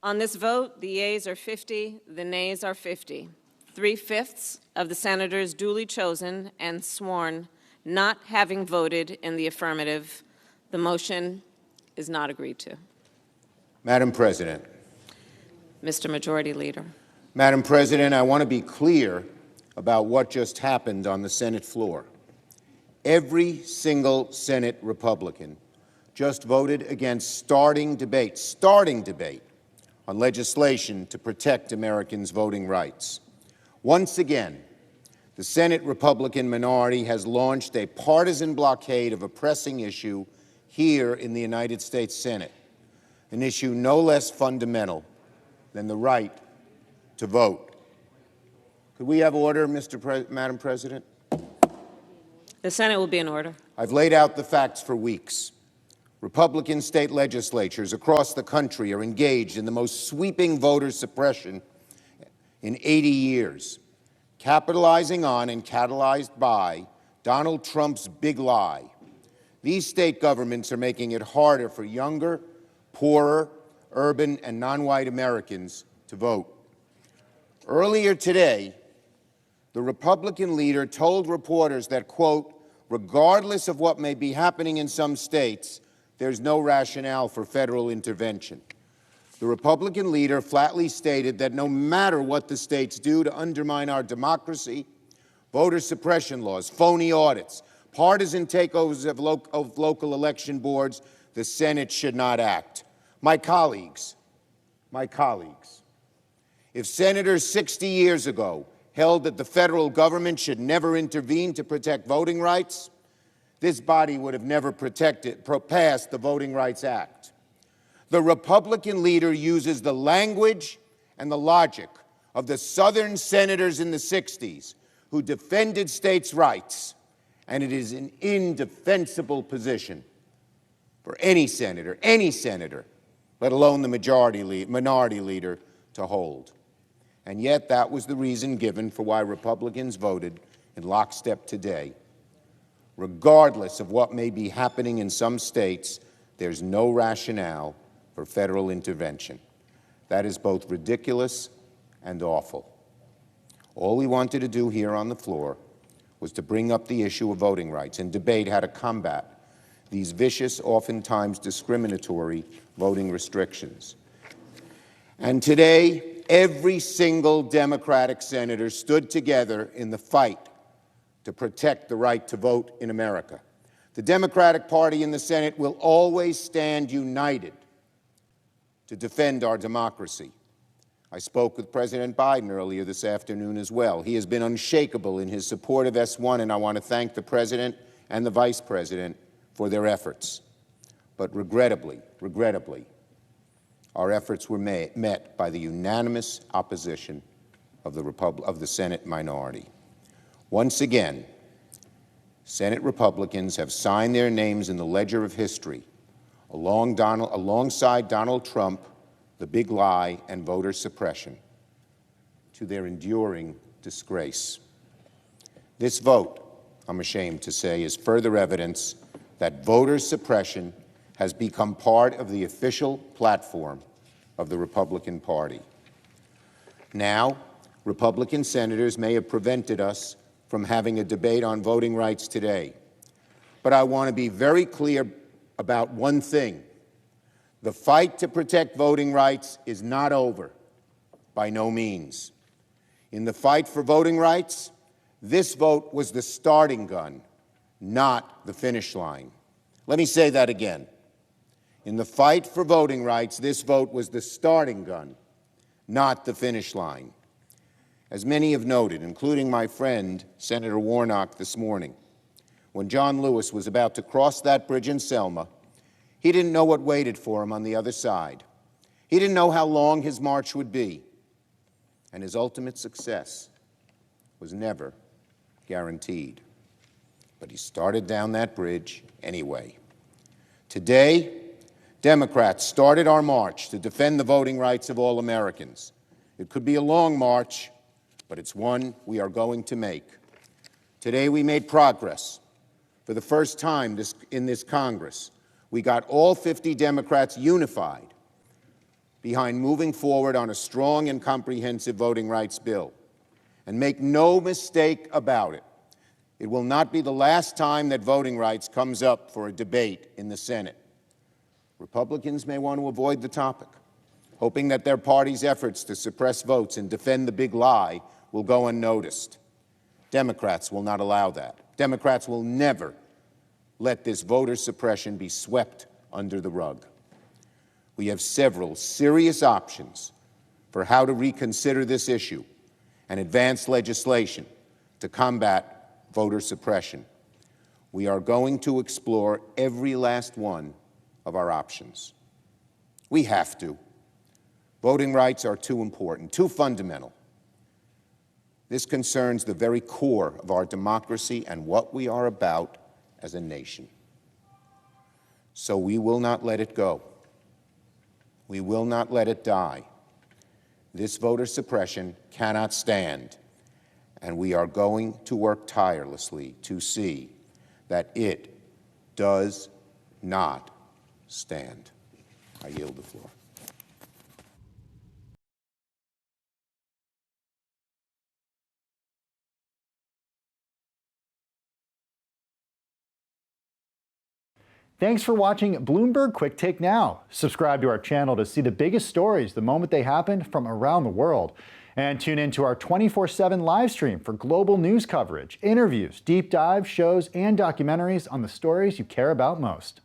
On this vote, the yeas are 50, the nays are 50. 3/5 of the senators duly chosen and sworn not having voted in the affirmative. The motion is not agreed to. Madam President. Mr. Majority Leader. Madam President, I want to be clear about what just happened on the Senate floor. Every single Senate Republican just voted against starting debate on legislation to protect Americans' voting rights. Once again, the Senate Republican minority has launched a partisan blockade of a pressing issue here in the United States Senate, an issue no less fundamental than the right to vote. Could we have order, Madam President? The Senate will be in order. I've laid out the facts for weeks. Republican state legislatures across the country are engaged in the most sweeping voter suppression in 80 years, capitalizing on and catalyzed by Donald Trump's big lie. These state governments are making it harder for younger, poorer, urban, and non-white Americans to vote. Earlier today, the Republican leader told reporters that, quote, regardless of what may be happening in some states, there's no rationale for federal intervention. The Republican leader flatly stated that no matter what the states do to undermine our democracy, voter suppression laws, phony audits, partisan takeovers of local election boards, the Senate should not act. My colleagues, if senators 60 years ago held that the federal government should never intervene to protect voting rights, this body would have never passed the Voting Rights Act. The Republican leader uses the language and the logic of the Southern senators in the 60s who defended states' rights, and it is an indefensible position for any senator, let alone the minority leader, to hold. And yet that was the reason given for why Republicans voted in lockstep today. Regardless of what may be happening in some states, there's no rationale for federal intervention. That is both ridiculous and awful. All we wanted to do here on the floor was to bring up the issue of voting rights and debate how to combat these vicious, oftentimes discriminatory voting restrictions. And today, every single Democratic senator stood together in the fight to protect the right to vote in America. The Democratic Party in the Senate will always stand united to defend our democracy. I spoke with President Biden earlier this afternoon as well. He has been unshakable in his support of S1, and I want to thank the President and the Vice President for their efforts. But regrettably, our efforts were met by the unanimous opposition of the Senate minority. Once again, Senate Republicans have signed their names in the ledger of history alongside Donald Trump, the big lie, and voter suppression, to their enduring disgrace. This vote, I'm ashamed to say, is further evidence that voter suppression has become part of the official platform of the Republican Party. Now, Republican senators may have prevented us from having a debate on voting rights today, but I want to be very clear about one thing. The fight to protect voting rights is not over, by no means. In the fight for voting rights, this vote was the starting gun, not the finish line. Let me say that again. In the fight for voting rights, this vote was the starting gun, not the finish line. As many have noted, including my friend, Senator Warnock, this morning, when John Lewis was about to cross that bridge in Selma, he didn't know what waited for him on the other side. He didn't know how long his march would be, and his ultimate success was never guaranteed. But he started down that bridge anyway. Today, Democrats started our march to defend the voting rights of all Americans. It could be a long march, but it's one we are going to make. Today we made progress. For the first time in this Congress, we got all 50 Democrats unified behind moving forward on a strong and comprehensive voting rights bill. And make no mistake about it, it will not be the last time that voting rights comes up for a debate in the Senate. Republicans may want to avoid the topic, hoping that their party's efforts to suppress votes and defend the big lie will go unnoticed. Democrats will not allow that. Democrats will never let this voter suppression be swept under the rug. We have several serious options for how to reconsider this issue and advance legislation to combat voter suppression. We are going to explore every last one of our options. We have to. Voting rights are too important, too fundamental. This concerns the very core of our democracy and what we are about as a nation. So we will not let it go. We will not let it die. This voter suppression cannot stand, and we are going to work tirelessly to see that it does not stand. I yield the floor. Thanks for watching Bloomberg Quick Take Now. Subscribe to our channel to see the biggest stories the moment they happen from around the world. And tune in to our 24/7 live stream for global news coverage, interviews, deep dive shows, and documentaries on the stories you care about most.